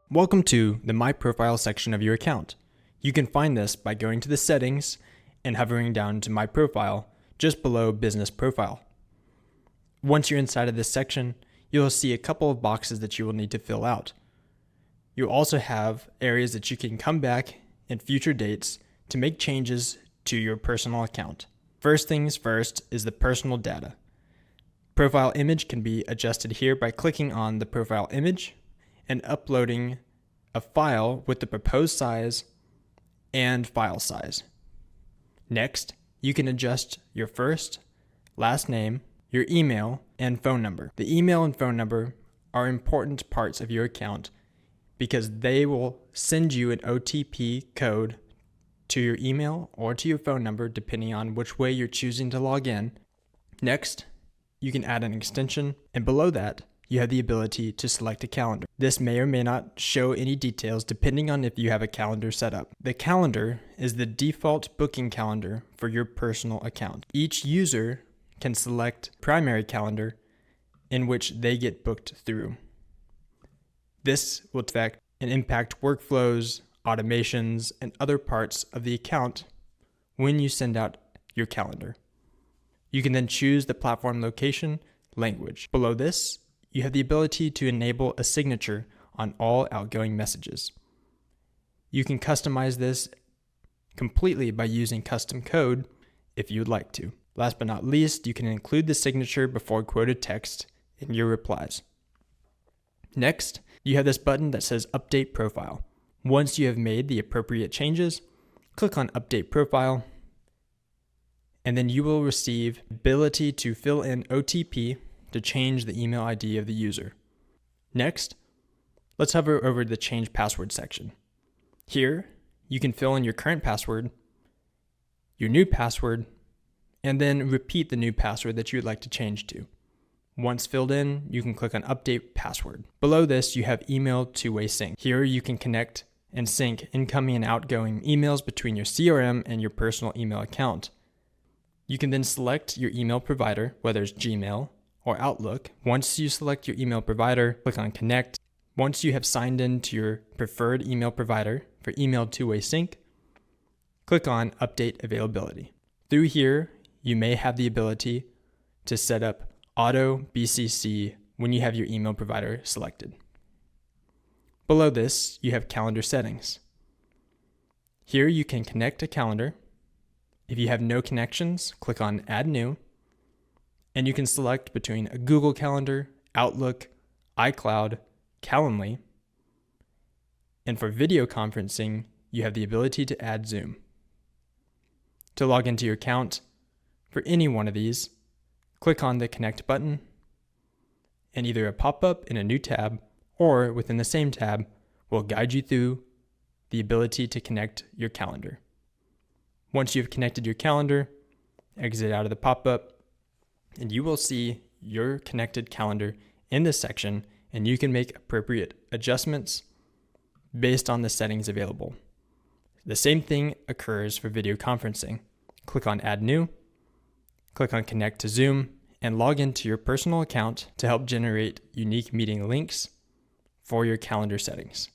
Welcome to the My Profile section of your account. You can find this by going to the settings and hovering down to My Profile just below Business Profile. Once you're inside of this section, you'll see a couple of boxes that you will need to fill out. You'll also have areas that you can come back in future dates to make changes to your personal account. First things first is the personal data. Profile image can be adjusted here by clicking on the profile image and uploading a file with the proposed size and file size. Next, you can adjust your first, last name, your email, and phone number. The email and phone number are important parts of your account because they will send you an OTP code to your email or to your phone number depending on which way you're choosing to log in. Next, you can add an extension, and below that, you have the ability to select a calendar. This may or may not show any details depending on if you have a calendar set up. The calendar is the default booking calendar for your personal account. Each user can select primary calendar in which they get booked through. This will affect and impact workflows, automations, and other parts of the account when you send out your calendar. You can then choose the platform location, language. Below this, you have the ability to enable a signature on all outgoing messages. You can customize this completely by using custom code if you'd like to. Last but not least, you can include the signature before quoted text in your replies. Next, you have this button that says Update Profile. Once you have made the appropriate changes, click on Update Profile, and then you will receive the ability to fill in OTP to change the email ID of the user. Next, let's hover over the Change Password section. Here, you can fill in your current password, your new password, and then repeat the new password that you would like to change to. Once filled in, you can click on Update Password. Below this, you have Email Two-Way Sync. Here, you can connect and sync incoming and outgoing emails between your CRM and your personal email account. You can then select your email provider, whether it's Gmail or Outlook. Once you select your email provider, click on Connect. Once you have signed in to your preferred email provider for Email Two-Way Sync, click on Update Availability. Through here, you may have the ability to set up Auto BCC when you have your email provider selected. Below this, you have calendar settings. Here you can connect a calendar. If you have no connections, click on Add New, and you can select between a Google Calendar, Outlook, iCloud, Calendly, and for video conferencing, you have the ability to add Zoom. To log into your account for any one of these, click on the Connect button, and either a pop-up in a new tab or within the same tab will guide you through the ability to connect your calendar. Once you've connected your calendar, exit out of the pop-up, and you will see your connected calendar in this section, and you can make appropriate adjustments based on the settings available. The same thing occurs for video conferencing. Click on Add New, click on Connect to Zoom, and log into your personal account to help generate unique meeting links for your calendar settings.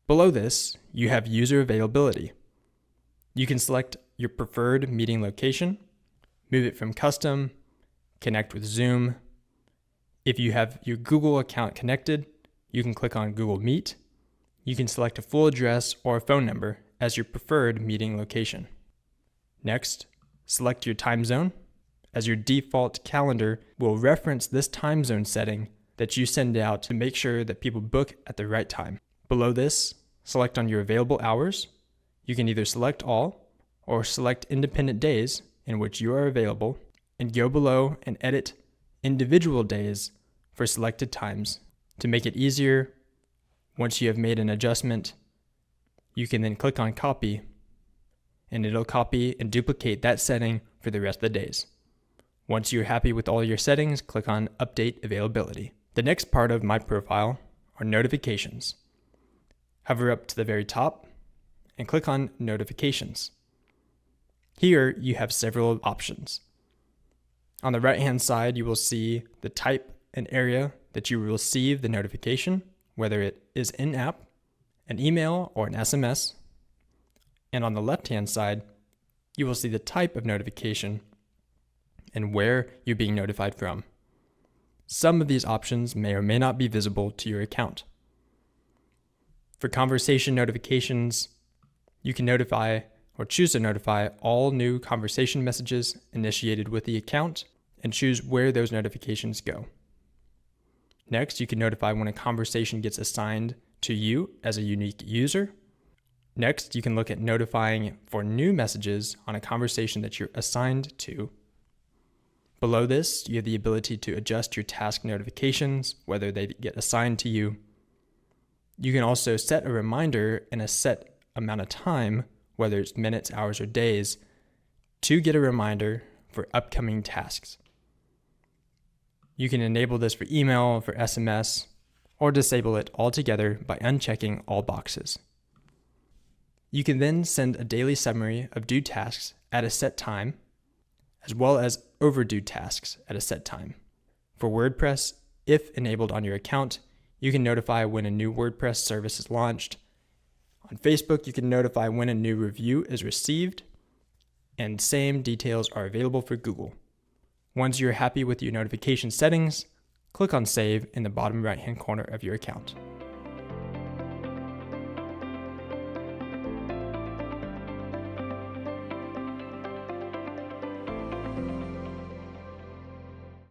Below this, you have user availability. You can select your preferred meeting location, move it from custom, connect with Zoom. If you have your Google account connected, you can click on Google Meet. You can select a full address or a phone number as your preferred meeting location. Next, select your time zone, as your default calendar will reference this time zone setting that you send out to make sure that people book at the right time. Below this, select on your available hours. You can either select all or select independent days in which you are available, and go below and edit individual days for selected times. To make it easier, once you have made an adjustment, you can then click on Copy, and it'll copy and duplicate that setting for the rest of the days. Once you're happy with all your settings, click on Update Availability. The next part of My Profile are notifications. Hover up to the very top and click on Notifications. Here you have several options. On the right-hand side, you will see the type and area that you will receive the notification, whether it is in-app, an email, or an SMS. And on the left-hand side, you will see the type of notification and where you're being notified from. Some of these options may or may not be visible to your account. For conversation notifications, you can notify or choose to notify all new conversation messages initiated with the account and choose where those notifications go. Next, you can notify when a conversation gets assigned to you as a unique user. Next, you can look at notifying for new messages on a conversation that you're assigned to. Below this, you have the ability to adjust your task notifications, whether they get assigned to you. You can also set a reminder in a set amount of time, whether it's minutes, hours, or days, to get a reminder for upcoming tasks. You can enable this for email, for SMS, or disable it altogether by unchecking all boxes. You can then send a daily summary of due tasks at a set time, as well as overdue tasks at a set time. For WordPress, if enabled on your account, you can notify when a new WordPress service is launched. On Facebook, you can notify when a new review is received, and same details are available for Google. Once you're happy with your notification settings, click on Save in the bottom right-hand corner of your account.